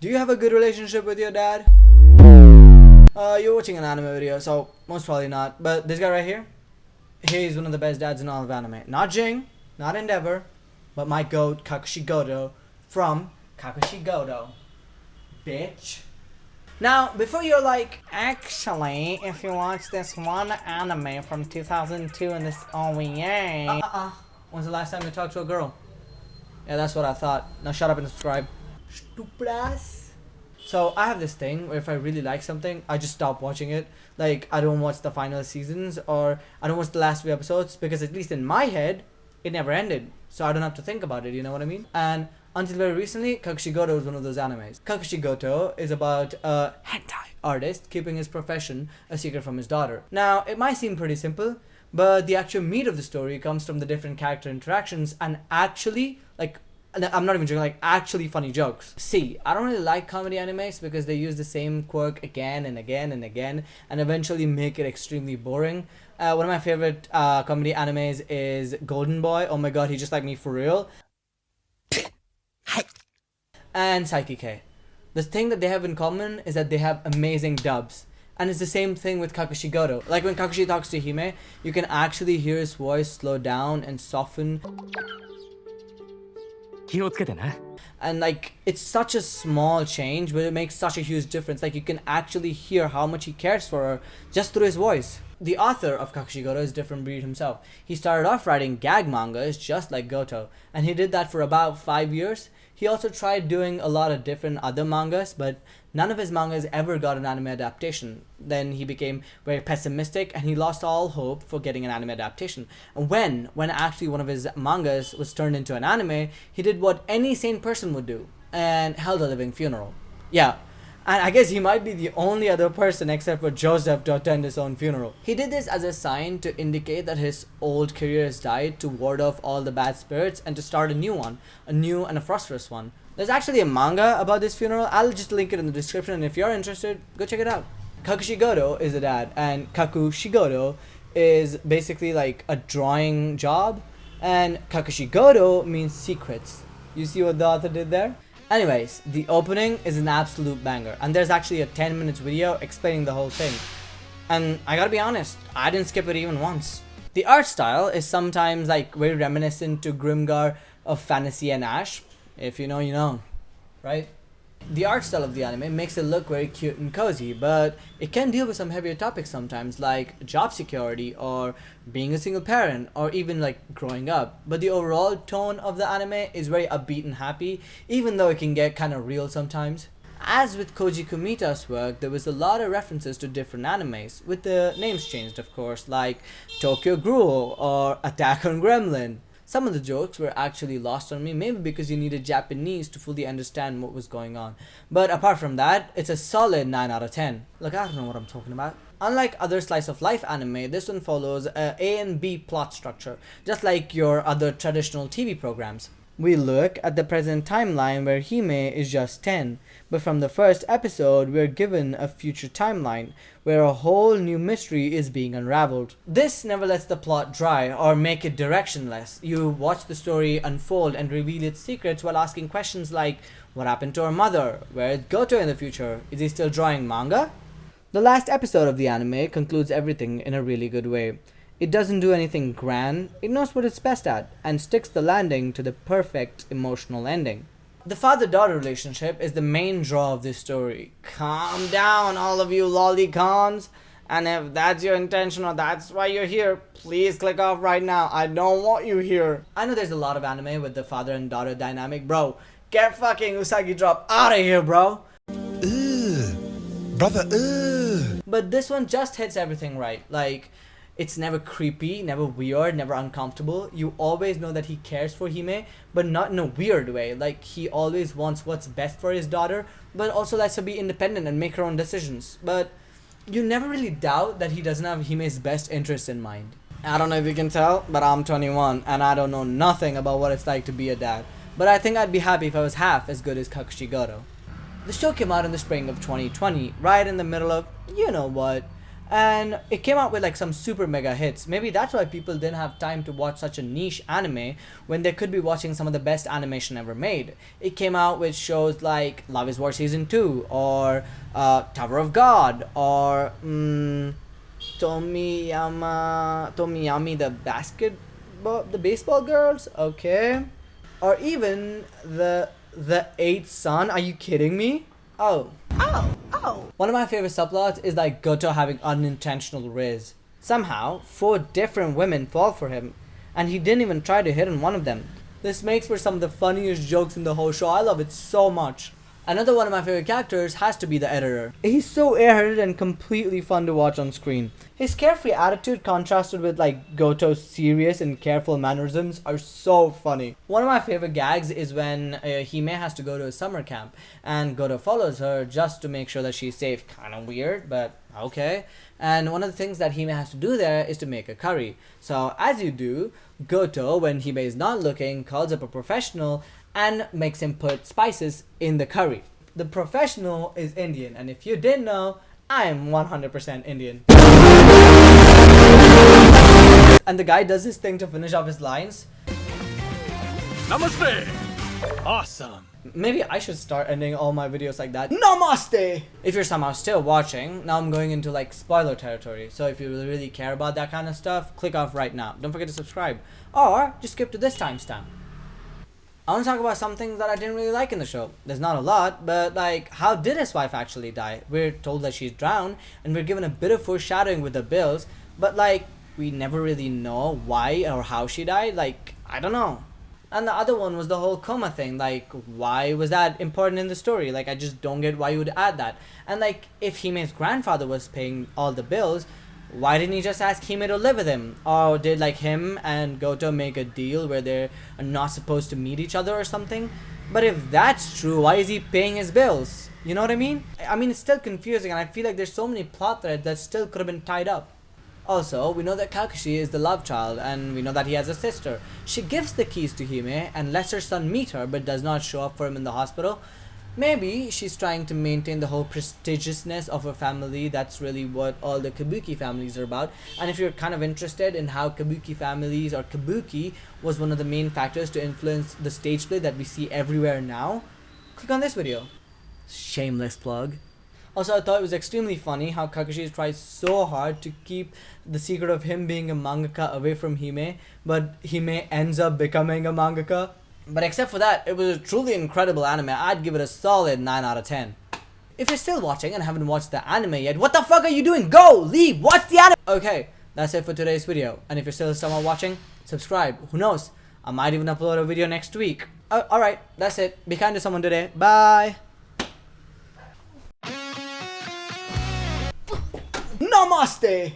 Do you have a good relationship with your dad? You're watching an anime video, so most probably not. But this guy right here, he's one of the best dads in all of anime. Not Jing, not Endeavor, but my goat, Kakushigoto, from Kakushigoto. Bitch. Now, before you're like, actually, if you watch this one anime from 2002 and this OVA... When's the last time you talked to a girl? Yeah, that's what I thought. Now shut up and subscribe. Stupid ass. So I have this thing where if I really like something, I just stop watching it. Like, I don't watch the final seasons or I don't watch the last few episodes because at least in my head, it never ended. So I don't have to think about it, you know what I mean? And until very recently, Kakushigoto was one of those animes. Kakushigoto is about a hentai artist keeping his profession a secret from his daughter. Now, it might seem pretty simple, but the actual meat of the story comes from the different character interactions and actually, like, I'm not even joking, like, actually funny jokes. See, I don't really like comedy animes because they use the same quirk again and again and again and eventually make it extremely boring. One of my favorite comedy animes is Golden Boy. Oh my god, he's just like me for real. And Psyche K. The thing that they have in common is that they have amazing dubs. And it's the same thing with Kakushigoto. Like when Kakushi talks to Hime, you can actually hear his voice slow down and soften. And like, it's such a small change, but it makes such a huge difference. Like, you can actually hear how much he cares for her just through his voice. The author of Kakushigoto is a different breed himself. He started off writing gag mangas just like Goto, and he did that for about 5 years. He also tried doing a lot of different other mangas, but none of his mangas ever got an anime adaptation. Then he became very pessimistic and he lost all hope for getting an anime adaptation. And when actually one of his mangas was turned into an anime, he did what any sane person would do and held a living funeral. Yeah. And I guess he might be the only other person except for Joseph to attend his own funeral. He did this as a sign to indicate that his old career has died, to ward off all the bad spirits and to start a new one. A new and a prosperous one. There's actually a manga about this funeral. I'll just link it in the description, and if you're interested, go check it out. Kakushigoto is a dad, and Kakushigoto is basically like a drawing job, and Kakushigoto means secrets. You see what the author did there? Anyways, the opening is an absolute banger, and there's actually a 10 minutes video explaining the whole thing. And I gotta be honest, I didn't skip it even once. The art style is sometimes like very reminiscent to Grimgar of Fantasy and Ash. If you know, you know, right? The art style of the anime makes it look very cute and cozy, but it can deal with some heavier topics sometimes, like job security or being a single parent or even like growing up. But the overall tone of the anime is very upbeat and happy, even though it can get kind of real sometimes. As with Koji Kumita's work, there was a lot of references to different animes, with the names changed of course, like Tokyo Ghoul or Attack on Gremlin. Some of the jokes were actually lost on me, maybe because you needed Japanese to fully understand what was going on. But apart from that, it's a solid 9 out of 10. Look, I don't know what I'm talking about. Unlike other slice of life anime, this one follows a A and B plot structure, just like your other traditional TV programs. We look at the present timeline where Hime is just 10, but from the first episode we're given a future timeline where a whole new mystery is being unraveled. This never lets the plot dry or make it directionless. You watch the story unfold and reveal its secrets while asking questions like, what happened to her mother? Where is Goto in the future? Is he still drawing manga? The last episode of the anime concludes everything in a really good way. It doesn't do anything grand, it knows what it's best at, and sticks the landing to the perfect emotional ending. The father-daughter relationship is the main draw of this story. Calm down, all of you lolicons. And if that's your intention or that's why you're here, please click off right now. I don't want you here. I know there's a lot of anime with the father and daughter dynamic. Bro, get fucking Usagi Drop out of here, bro. Brother, But this one just hits everything right. Like, it's never creepy, never weird, never uncomfortable. You always know that he cares for Hime, but not in a weird way. Like, he always wants what's best for his daughter, but also lets her be independent and make her own decisions. But you never really doubt that he doesn't have Hime's best interest in mind. I don't know if you can tell, but I'm 21, and I don't know nothing about what it's like to be a dad. But I think I'd be happy if I was half as good as Kakushigoto. The show came out in the spring of 2020, right in the middle of, you know what, and it came out with like some super mega hits. Maybe that's why people didn't have time to watch such a niche anime when they could be watching some of the best animation ever made. It came out with shows like Love is War Season 2 or Tower of God or Tomiyami the baseball girls, okay, or even the eighth son. Are you kidding me? Oh. One of my favorite subplots is like Goto having unintentional riz. Somehow, 4 different women fall for him, and he didn't even try to hit on one of them. This makes for some of the funniest jokes in the whole show. I love it so much. Another one of my favorite characters has to be the editor. He's so airheaded and completely fun to watch on screen. His carefree attitude contrasted with like Goto's serious and careful mannerisms are so funny. One of my favorite gags is when Hime has to go to a summer camp and Goto follows her just to make sure that she's safe. Kinda weird, but okay. And one of the things that Hime has to do there is to make a curry. So as you do, Goto, when Hime is not looking, calls up a professional and makes him put spices in the curry. The professional is Indian, and if you didn't know, I am 100% Indian. And the guy does this thing to finish off his lines. Namaste! Awesome! Maybe I should start ending all my videos like that. Namaste! If you're somehow still watching, now I'm going into like spoiler territory. So if you really care about that kind of stuff, click off right now. Don't forget to subscribe. Or just skip to this timestamp. I want to talk about some things that I didn't really like in the show. There's not a lot, but like, how did his wife actually die? We're told that she's drowned, and we're given a bit of foreshadowing with the bills, but like, we never really know why or how she died. Like, I don't know. And the other one was the whole coma thing. Like, why was that important in the story? Like, I just don't get why you would add that. And like, if Hime's grandfather was paying all the bills, why didn't he just ask Hime to live with him? Or did like him and Goto make a deal where they're not supposed to meet each other or something? But if that's true, why is he paying his bills? You know what I mean? I mean, it's still confusing, and I feel like there's so many plot threads that still could have been tied up. Also, we know that Kakushi is the love child, and we know that he has a sister. She gives the keys to Hime and lets her son meet her, but does not show up for him in the hospital. Maybe she's trying to maintain the whole prestigiousness of her family. That's really what all the kabuki families are about. And if you're kind of interested in how kabuki families, or kabuki was one of the main factors to influence the stage play that we see everywhere now, click on this video. Shameless plug. Also, I thought it was extremely funny how Kakushi tries so hard to keep the secret of him being a mangaka away from Hime, but Hime ends up becoming a mangaka. But except for that, it was a truly incredible anime. I'd give it a solid 9 out of 10. If you're still watching and haven't watched the anime yet, what the fuck are you doing? Go! Leave! Watch the anime! Okay, that's it for today's video. And if you're still someone watching, subscribe. Who knows? I might even upload a video next week. Alright, that's it. Be kind to someone today. Bye! Namaste!